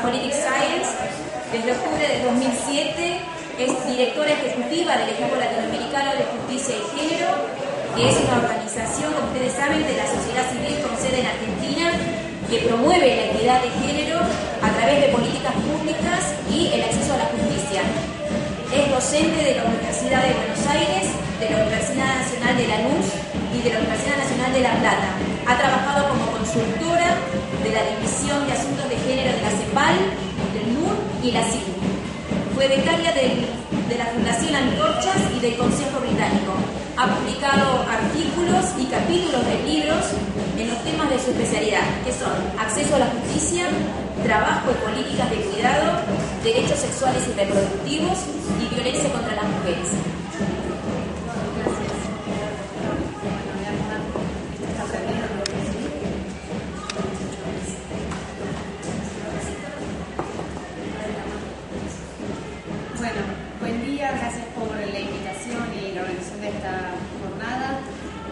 Politics Science. Desde octubre de 2007 es directora ejecutiva del Equipo Latinoamericano de Justicia y Género, que es una organización, como ustedes saben, de la sociedad civil con sede en Argentina, que promueve la equidad de género a través de políticas públicas y el acceso a la justicia. Es docente de la Universidad de Buenos Aires, de la Universidad Nacional de Lanús y de la Universidad Nacional de La Plata. Ha trabajado como consultora de la División de Asuntos de Género de la CEPAL, del NUR y la CIU. Fue becaria de la Fundación Antorchas y del Consejo Británico. Ha publicado artículos y capítulos de libros en los temas de su especialidad, que son acceso a la justicia, trabajo y políticas de cuidado, derechos sexuales y reproductivos y violencia contra las mujeres. Bueno, buen día, gracias por la invitación y la organización de esta jornada.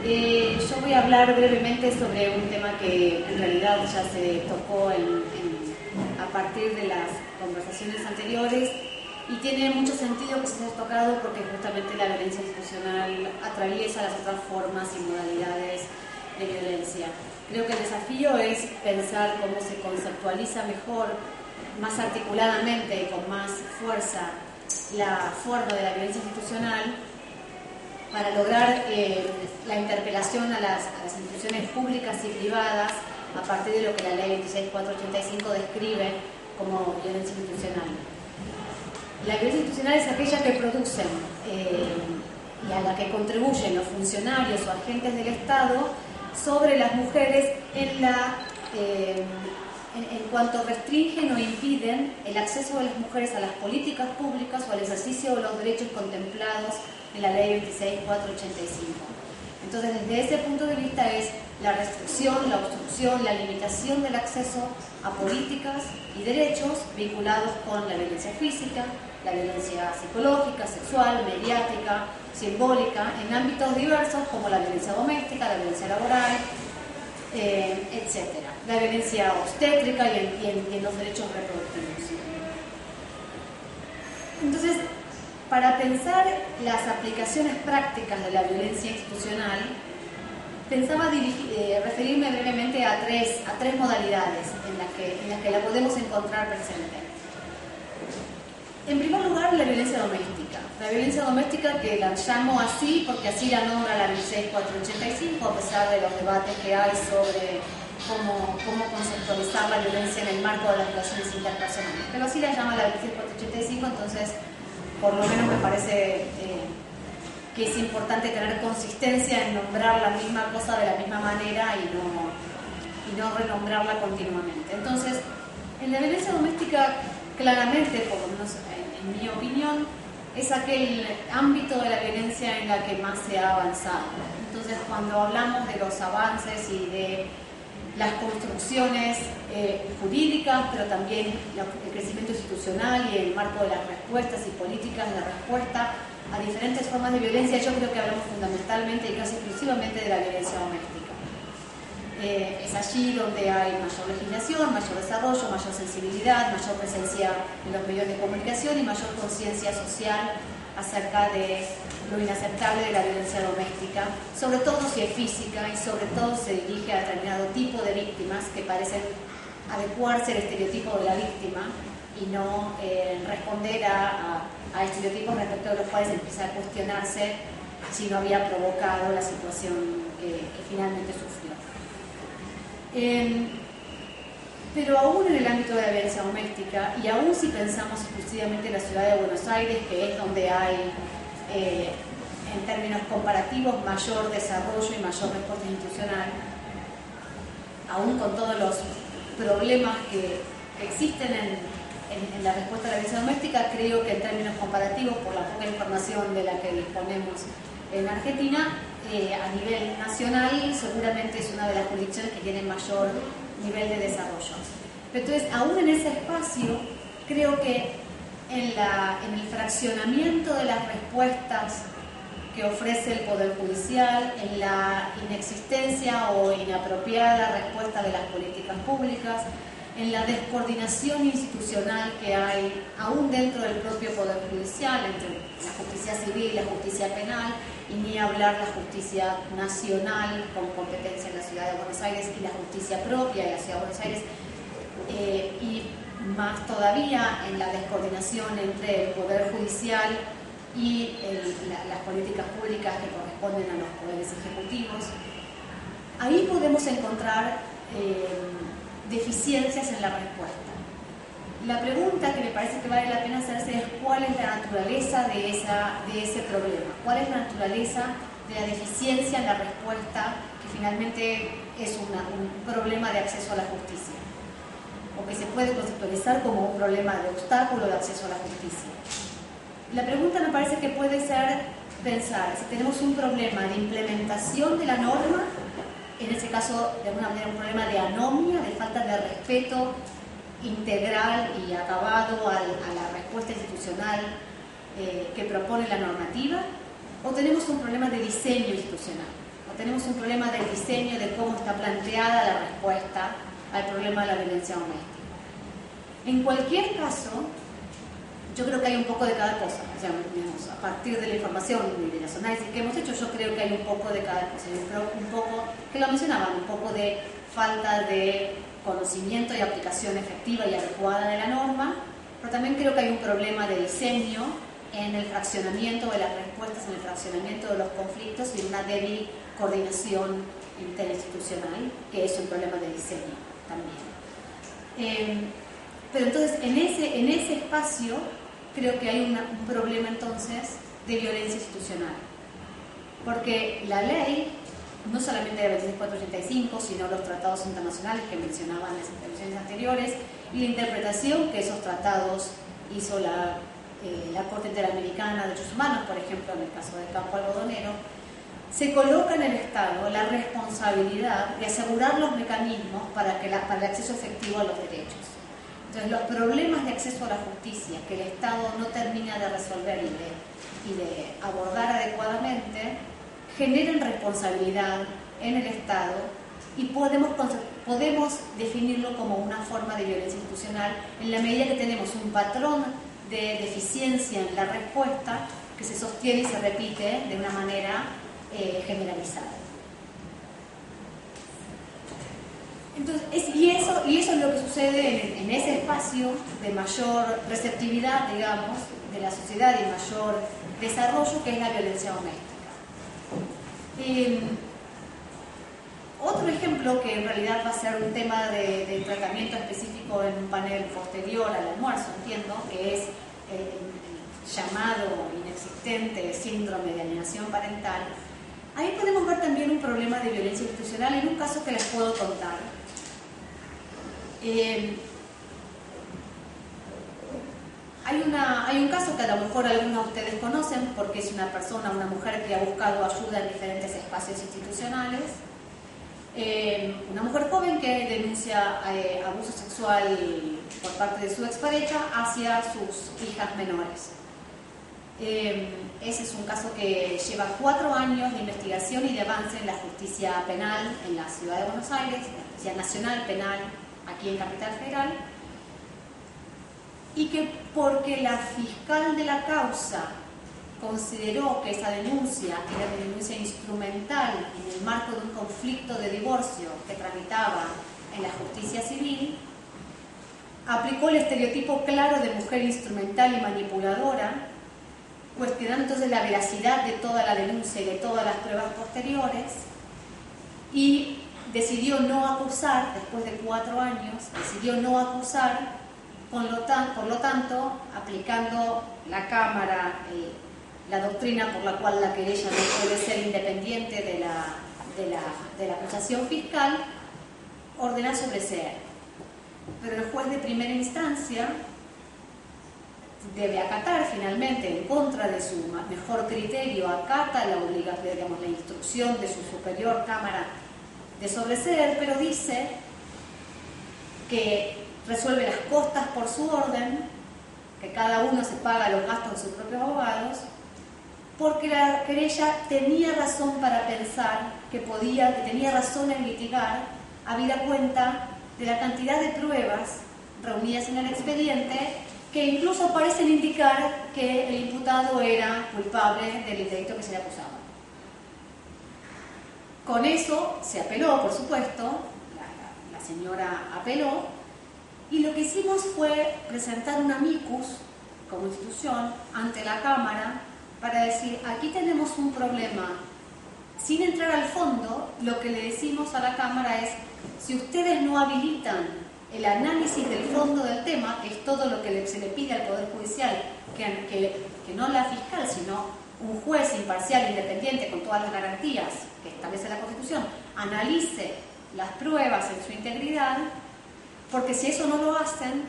Yo voy a hablar brevemente sobre un tema que en realidad ya se tocó a partir de las conversaciones anteriores y tiene mucho sentido que se haya tocado porque justamente la violencia institucional atraviesa las otras formas y modalidades de violencia. Creo que el desafío es pensar cómo se conceptualiza mejor, más articuladamente y con más fuerza la forma de la violencia institucional para lograr la interpelación a las instituciones públicas y privadas a partir de lo que la ley 26485 describe como violencia institucional. La violencia institucional es aquella que producen y a la que contribuyen los funcionarios o agentes del Estado sobre las mujeres en cuanto restringen o impiden el acceso de las mujeres a las políticas públicas o al ejercicio de los derechos contemplados en la ley 26485. Entonces, desde ese punto de vista es la restricción, la obstrucción, la limitación del acceso a políticas y derechos vinculados con la violencia física, la violencia psicológica, sexual, mediática, simbólica, en ámbitos diversos como la violencia doméstica, la violencia laboral, etcétera. La violencia obstétrica y en los derechos reproductivos. Entonces, para pensar las aplicaciones prácticas de la violencia institucional, pensaba referirme brevemente a tres modalidades en las que la podemos encontrar presente. En primer lugar, la violencia doméstica. La violencia doméstica, que la llamo así porque así la nombra la 26485, a pesar de los debates que hay sobre cómo conceptualizar la violencia en el marco de las relaciones interpersonales. Pero así la llama la 26485, entonces por lo menos me parece que es importante tener consistencia en nombrar la misma cosa de la misma manera y no renombrarla continuamente. Entonces, en la violencia doméstica, claramente, por lo menos en mi opinión, es aquel ámbito de la violencia en la que más se ha avanzado. Entonces, cuando hablamos de los avances y de las construcciones jurídicas, pero también el crecimiento institucional y el marco de las respuestas y políticas de respuesta a diferentes formas de violencia, yo creo que hablamos fundamentalmente y casi exclusivamente de la violencia doméstica. Es allí donde hay mayor legislación, mayor desarrollo, mayor sensibilidad, mayor presencia en los medios de comunicación y mayor conciencia social acerca de lo inaceptable de la violencia doméstica, sobre todo si es física y sobre todo se dirige a determinado tipo de víctimas que parecen adecuarse al estereotipo de la víctima y no responder a estereotipos respecto de los cuales empieza a cuestionarse si no había provocado la situación que finalmente sufrió. Pero aún en el ámbito de la violencia doméstica, y aún si pensamos exclusivamente en la ciudad de Buenos Aires, que es donde hay, en términos comparativos, mayor desarrollo y mayor respuesta institucional, aún con todos los problemas que existen en la respuesta a la violencia doméstica, creo que en términos comparativos, por la poca información de la que disponemos en Argentina, a nivel nacional seguramente es una de las jurisdicciones que tiene mayor nivel de desarrollo. Pero entonces, aún en ese espacio, creo que en el fraccionamiento de las respuestas que ofrece el Poder Judicial, en la inexistencia o inapropiada respuesta de las políticas públicas, en la descoordinación institucional que hay aún dentro del propio Poder Judicial, entre la justicia civil y la justicia penal, y ni hablar la justicia nacional con competencia en la Ciudad de Buenos Aires y la justicia propia de la Ciudad de Buenos Aires, y más todavía en la descoordinación entre el Poder Judicial y las políticas públicas que corresponden a los poderes ejecutivos. Ahí podemos encontrar deficiencias en la respuesta. La pregunta que me parece que vale la pena hacerse es cuál es la naturaleza de ese problema, cuál es la naturaleza de la deficiencia en la respuesta que finalmente es un problema de acceso a la justicia, o que se puede conceptualizar como un problema de obstáculo de acceso a la justicia. La pregunta me parece que puede ser pensar si tenemos un problema de implementación de la norma, en ese caso de alguna manera un problema de anomia, de falta de respeto integral y acabado a la respuesta institucional que propone la normativa, o tenemos un problema de diseño institucional, o tenemos un problema del diseño de cómo está planteada la respuesta al problema de la violencia doméstica. En cualquier caso, yo creo que hay un poco de cada cosa. O sea, digamos, a partir de la información y de los análisis que hemos hecho, yo creo que hay un poco de cada cosa. Yo creo un poco, que lo mencionaban, un poco de falta de conocimiento y aplicación efectiva y adecuada de la norma, pero también creo que hay un problema de diseño en el fraccionamiento de las respuestas, en el fraccionamiento de los conflictos y una débil coordinación interinstitucional, que es un problema de diseño también. Pero entonces, en ese espacio, creo que hay un problema entonces de violencia institucional. Porque la ley, no solamente de 26485, sino los tratados internacionales que mencionaban en las intervenciones anteriores, y la interpretación que esos tratados hizo la Corte Interamericana de Derechos Humanos, por ejemplo, en el caso del campo algodonero, se coloca en el Estado la responsabilidad de asegurar los mecanismos para el acceso efectivo a los derechos. Entonces, los problemas de acceso a la justicia que el Estado no termina de resolver y de abordar adecuadamente, generan responsabilidad en el Estado y podemos definirlo como una forma de violencia institucional en la medida que tenemos un patrón de deficiencia en la respuesta que se sostiene y se repite de una manera generalizada. Entonces, y eso es lo que sucede en ese espacio de mayor receptividad, digamos, de la sociedad y mayor desarrollo, que es la violencia doméstica. Otro ejemplo, que en realidad va a ser un tema de tratamiento específico en un panel posterior al almuerzo, entiendo, que es el llamado inexistente síndrome de alienación parental. Ahí podemos ver también un problema de violencia institucional en un caso que les puedo contar. Hay un caso que a lo mejor algunos de ustedes conocen porque es una mujer que ha buscado ayuda en diferentes espacios institucionales. Una mujer joven que denuncia abuso sexual por parte de su expareja hacia sus hijas menores. Ese es un caso que lleva 4 años de investigación y de avance en la justicia penal en la Ciudad de Buenos Aires, en la justicia nacional penal aquí en Capital Federal, y que porque la fiscal de la causa consideró que esa denuncia era una denuncia instrumental en el marco de un conflicto de divorcio que tramitaba en la justicia civil, aplicó el estereotipo claro de mujer instrumental y manipuladora, cuestionando entonces la veracidad de toda la denuncia y de todas las pruebas posteriores, y decidió no acusar, después de 4 años, decidió no acusar, por lo tanto, aplicando la Cámara, la doctrina por la cual la querella no puede ser independiente de la acusación fiscal, ordena sobreseer. Pero el juez de primera instancia debe acatar finalmente, en contra de su mejor criterio, acata la instrucción de su superior Cámara de sobreseer, pero dice que resuelve las costas por su orden, que cada uno se paga los gastos de sus propios abogados, porque la querella tenía razón para pensar que tenía razón en litigar, habida cuenta de la cantidad de pruebas reunidas en el expediente que incluso parecen indicar que el imputado era culpable del delito que se le acusaba. Con eso se apeló, por supuesto, la señora apeló, y lo que hicimos fue presentar un amicus como institución ante la Cámara para decir, aquí tenemos un problema. Sin entrar al fondo, lo que le decimos a la Cámara es, si ustedes no habilitan el análisis del fondo del tema, que es todo lo que se le pide al Poder Judicial, que no la fiscal, sino un juez imparcial, independiente, con todas las garantías que establece la Constitución, analice las pruebas en su integridad, porque si eso no lo hacen,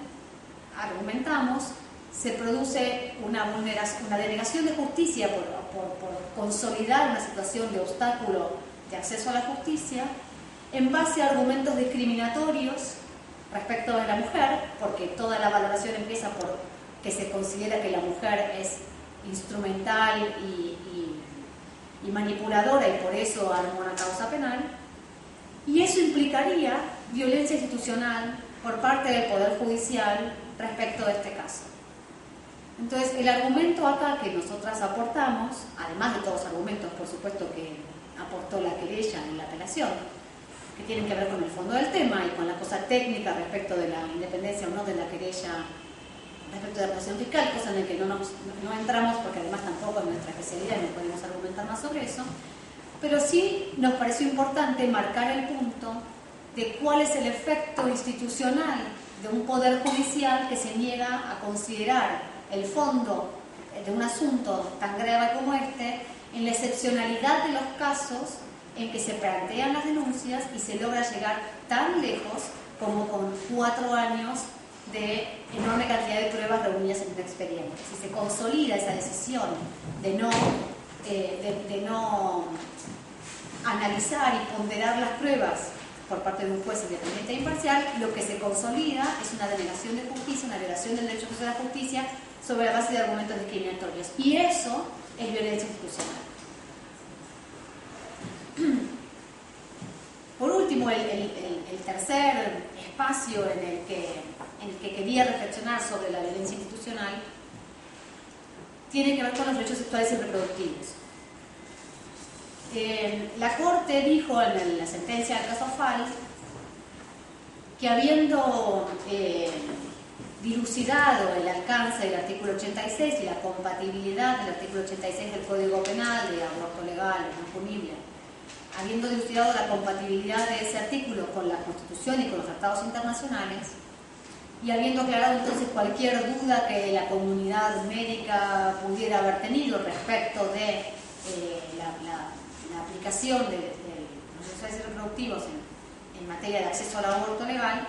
argumentamos, se produce una denegación de justicia por consolidar una situación de obstáculo de acceso a la justicia en base a argumentos discriminatorios respecto de la mujer, porque toda la valoración empieza por que se considera que la mujer es instrumental y manipuladora y por eso arma una causa penal, y eso implicaría violencia institucional por parte del Poder Judicial respecto de este caso. Entonces, el argumento acá que nosotras aportamos, además de todos los argumentos, por supuesto, que aportó la querella en la apelación, que tienen que ver con el fondo del tema y con la cosa técnica respecto de la independencia o no de la querella respecto de la posición fiscal, cosa en la que no entramos porque además tampoco en nuestra especialidad no podemos argumentar más sobre eso, pero sí nos pareció importante marcar el punto de cuál es el efecto institucional de un poder judicial que se niega a considerar el fondo de un asunto tan grave como este en la excepcionalidad de los casos en que se plantean las denuncias y se logra llegar tan lejos como con 4 años de enorme cantidad de pruebas reunidas en un expediente. Si se consolida esa decisión de no analizar y ponderar las pruebas por parte de un juez independiente e imparcial, lo que se consolida es una denegación de justicia, una violación del derecho a la justicia sobre la base de argumentos discriminatorios. Y eso es violencia institucional. Por último, el tercer espacio en el que quería reflexionar sobre la violencia institucional tiene que ver con los derechos sexuales y reproductivos. La Corte dijo en la sentencia del caso Fall que habiendo dilucidado el alcance del artículo 86 y la compatibilidad del artículo 86 del Código Penal de aborto legal no punible, habiendo dilucidado la compatibilidad de ese artículo con la Constitución y con los tratados internacionales, y habiendo aclarado entonces cualquier duda que la comunidad médica pudiera haber tenido respecto de la aplicación de los derechos sexuales y reproductivos en materia de acceso al aborto legal,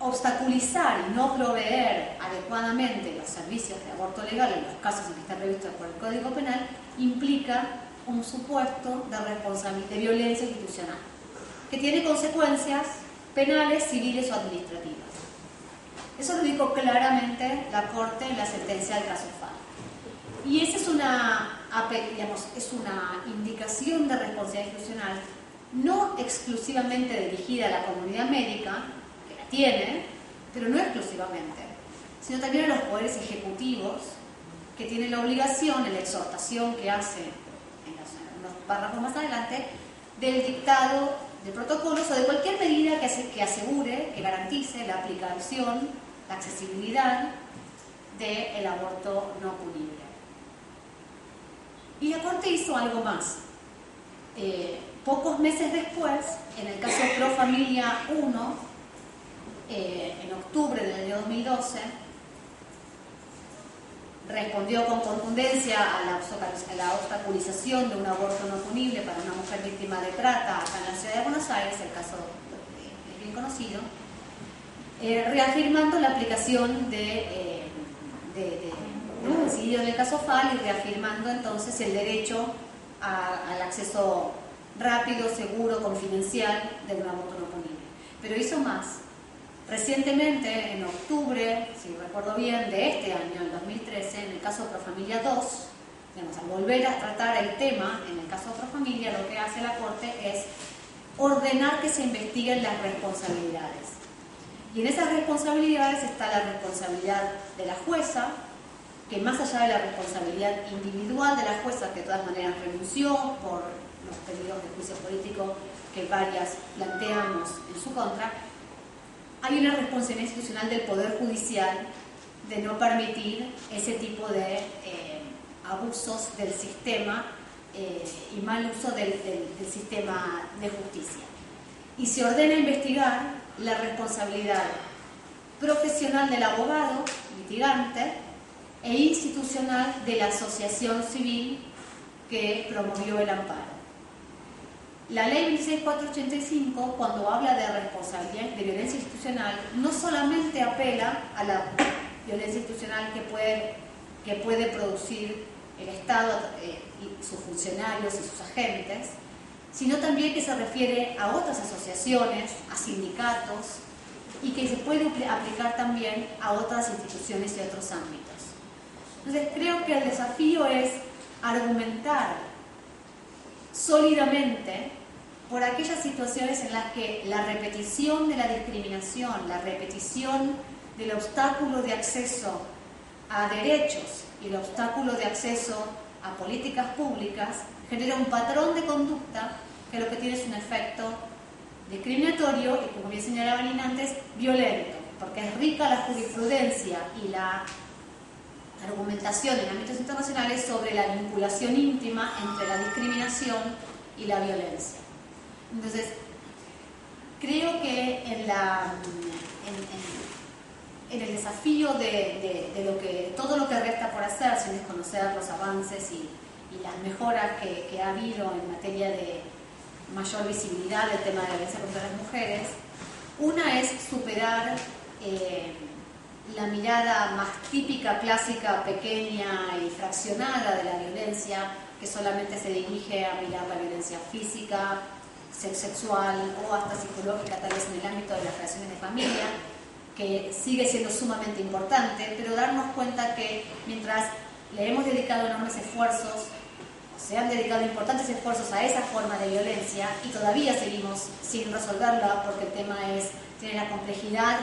obstaculizar y no proveer adecuadamente los servicios de aborto legal en los casos en que está previsto por el Código Penal implica un supuesto de violencia institucional que tiene consecuencias penales, civiles o administrativas. Eso lo dijo claramente la Corte en la sentencia del caso Fall. Y esa es una indicación de responsabilidad institucional no exclusivamente dirigida a la comunidad médica, que la tiene, pero no exclusivamente, sino también a los poderes ejecutivos, que tienen la obligación, en la exhortación que hace en unos párrafos más adelante, del dictado de protocolos o de cualquier medida que asegure, que garantice la aplicación, la accesibilidad del aborto no punible. Y la Corte hizo algo más. Pocos meses después, en el caso Pro Familia 1, en octubre del año 2012, respondió con contundencia a la obstaculización de un aborto no punible para una mujer víctima de trata acá en la ciudad de Buenos Aires, el caso es bien conocido, reafirmando la aplicación del homicidio en el caso Fall y reafirmando entonces el derecho al acceso rápido, seguro, confidencial de un aborto no punible. Pero hizo más. Recientemente, en octubre, si recuerdo bien, de este año, el 2013, en el caso Profamilia 2, al volver a tratar el tema, en el caso Profamilia, lo que hace la Corte es ordenar que se investiguen las responsabilidades. Y en esas responsabilidades está la responsabilidad de la jueza, que más allá de la responsabilidad individual de la jueza, que de todas maneras renunció por los pedidos de juicio político que varias planteamos en su contra, hay una responsabilidad institucional del Poder Judicial de no permitir ese tipo de abusos del sistema y mal uso del sistema de justicia. Y se ordena investigar la responsabilidad profesional del abogado, litigante, e institucional de la asociación civil que promovió el amparo. La ley 26485, cuando habla de responsabilidad de violencia institucional, no solamente apela a la violencia institucional que puede producir el Estado y sus funcionarios y sus agentes, sino también que se refiere a otras asociaciones, a sindicatos, y que se puede aplicar también a otras instituciones y otros ámbitos. Entonces creo que el desafío es argumentar sólidamente por aquellas situaciones en las que la repetición de la discriminación, la repetición del obstáculo de acceso a derechos y el obstáculo de acceso a políticas públicas genera un patrón de conducta que lo que tiene es un efecto discriminatorio y, como bien señalaban antes, violento, porque es rica la jurisprudencia y la argumentación en ámbitos internacionales sobre la vinculación íntima entre la discriminación y la violencia. Entonces, creo que en el desafío de todo lo que resta por hacer, sin desconocer los avances y las mejoras que ha habido en materia de mayor visibilidad del tema de la violencia contra las mujeres, una es superar la mirada más típica, clásica, pequeña y fraccionada de la violencia, que solamente se dirige a mirar la violencia física, sexual o hasta psicológica, tal vez en el ámbito de las relaciones de familia, que sigue siendo sumamente importante, pero darnos cuenta que mientras le hemos dedicado enormes esfuerzos, se han dedicado importantes esfuerzos a esa forma de violencia y todavía seguimos sin resolverla porque el tema tiene la complejidad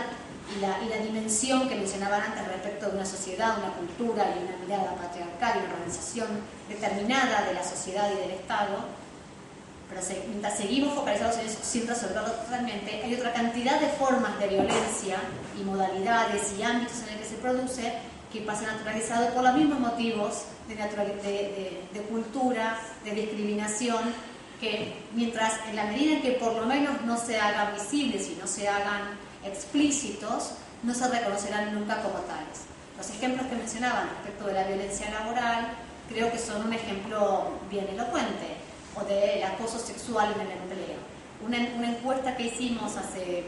y la dimensión que mencionaban antes respecto de una sociedad, una cultura y una mirada patriarcal y una organización determinada de la sociedad y del Estado. Pero mientras seguimos focalizados en eso sin resolverlo totalmente, hay otra cantidad de formas de violencia y modalidades y ámbitos en el que se produce que pasa naturalizado por los mismos motivos de cultura, de discriminación, que mientras en la medida en que por lo menos no se hagan visibles y no se hagan explícitos, no se reconocerán nunca como tales. Los ejemplos que mencionaban respecto de la violencia laboral creo que son un ejemplo bien elocuente, o del acoso sexual en el empleo. Una encuesta que hicimos hace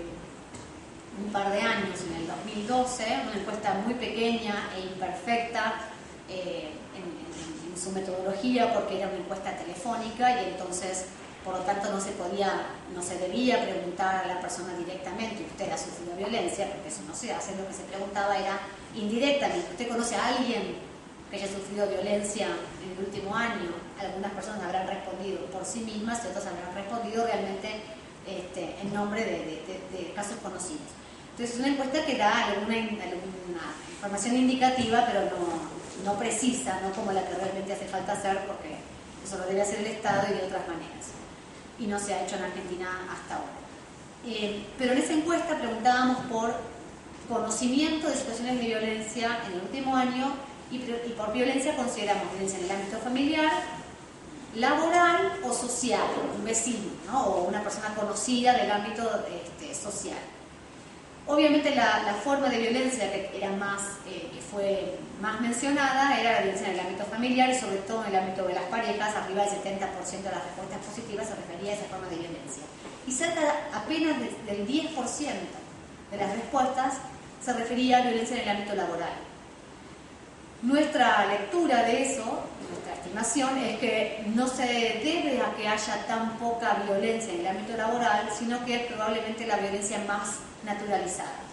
un par de años, en el 2012, una encuesta muy pequeña e imperfecta en su metodología, porque era una encuesta telefónica y entonces, por lo tanto, no se debía preguntar a la persona directamente: ¿usted ha sufrido violencia? Porque eso no se hace. Lo que se preguntaba era indirectamente: ¿usted conoce a alguien que haya sufrido violencia en el último año? Algunas personas habrán respondido por sí mismas y otras habrán respondido realmente en nombre de casos conocidos. Entonces es una encuesta que da alguna información indicativa, pero no precisa, no como la que realmente hace falta hacer, porque eso lo debe hacer el Estado y de otras maneras. Y no se ha hecho en Argentina hasta ahora. Pero en esa encuesta preguntábamos por conocimiento de situaciones de violencia en el último año, y por violencia consideramos violencia en el ámbito familiar, laboral o social, un vecino, ¿no? O una persona conocida del ámbito social. Obviamente la forma de violencia que fue más mencionada era la violencia en el ámbito familiar y sobre todo en el ámbito de las parejas. Arriba del 70% de las respuestas positivas se refería a esa forma de violencia. Y cerca apenas del 10% de las respuestas se refería a violencia en el ámbito laboral. Nuestra lectura de eso, nuestra estimación, es que no se debe a que haya tan poca violencia en el ámbito laboral, sino que es probablemente la violencia más naturalizada.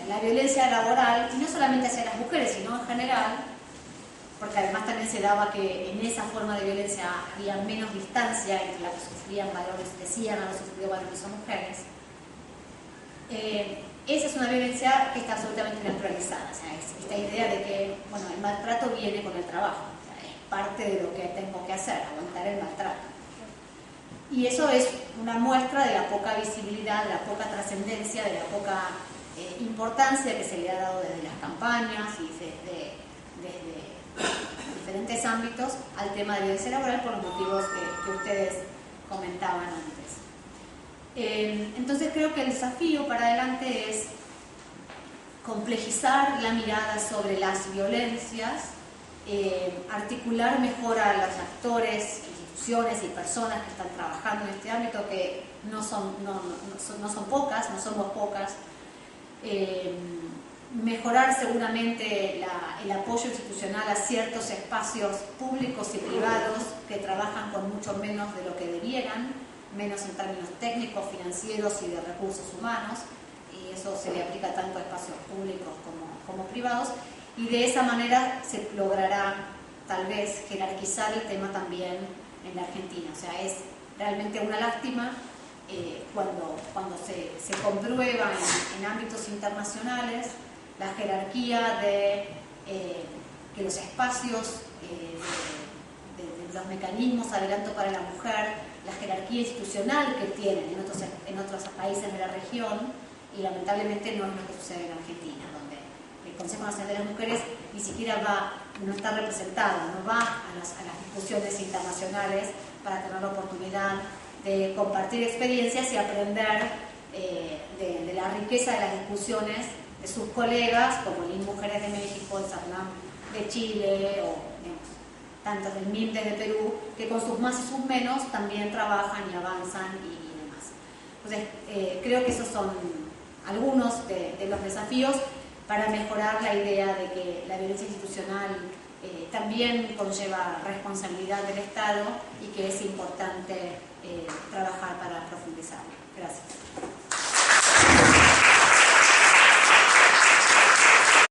La violencia laboral, y no solamente hacia las mujeres, sino en general, porque además también se daba que en esa forma de violencia había menos distancia entre la que sufrían varones, decían haber sufrido varones o mujeres. Esa es una violencia que está absolutamente naturalizada, o sea, es esta idea de que, bueno, el maltrato viene con el trabajo, o sea, es parte de lo que tengo que hacer, aguantar el maltrato. Y eso es una muestra de la poca visibilidad, de la poca trascendencia, de la poca importancia que se le ha dado desde las campañas y desde diferentes ámbitos al tema de violencia laboral por los motivos que ustedes comentaban antes. Entonces creo que el desafío para adelante es complejizar la mirada sobre las violencias, articular mejor a los actores, instituciones y personas que están trabajando en este ámbito, que no son pocas, no somos pocas, mejorar seguramente el apoyo institucional a ciertos espacios públicos y privados que trabajan con mucho menos de lo que debieran, menos en términos técnicos, financieros y de recursos humanos, y eso se le aplica tanto a espacios públicos como privados, y de esa manera se logrará tal vez jerarquizar el tema también en la Argentina. O sea, es realmente una lástima cuando se comprueba en ámbitos internacionales la jerarquía de que los espacios de los mecanismos adelanto para la mujer, la jerarquía institucional que tienen en otros países de la región, y lamentablemente no es lo que sucede en Argentina, donde el Consejo Nacional de las Mujeres ni siquiera no está representado, no va a las discusiones internacionales para tener la oportunidad de compartir experiencias y aprender de la riqueza de las discusiones de sus colegas, como el Mujeres de México, el SACNAM de Chile, o tantos del MIMDES de Perú, que con sus más y sus menos también trabajan y avanzan y demás. Entonces, creo que esos son algunos de los desafíos para mejorar la idea de que la violencia institucional también conlleva responsabilidad del Estado y que es importante trabajar para profundizarlo. Gracias.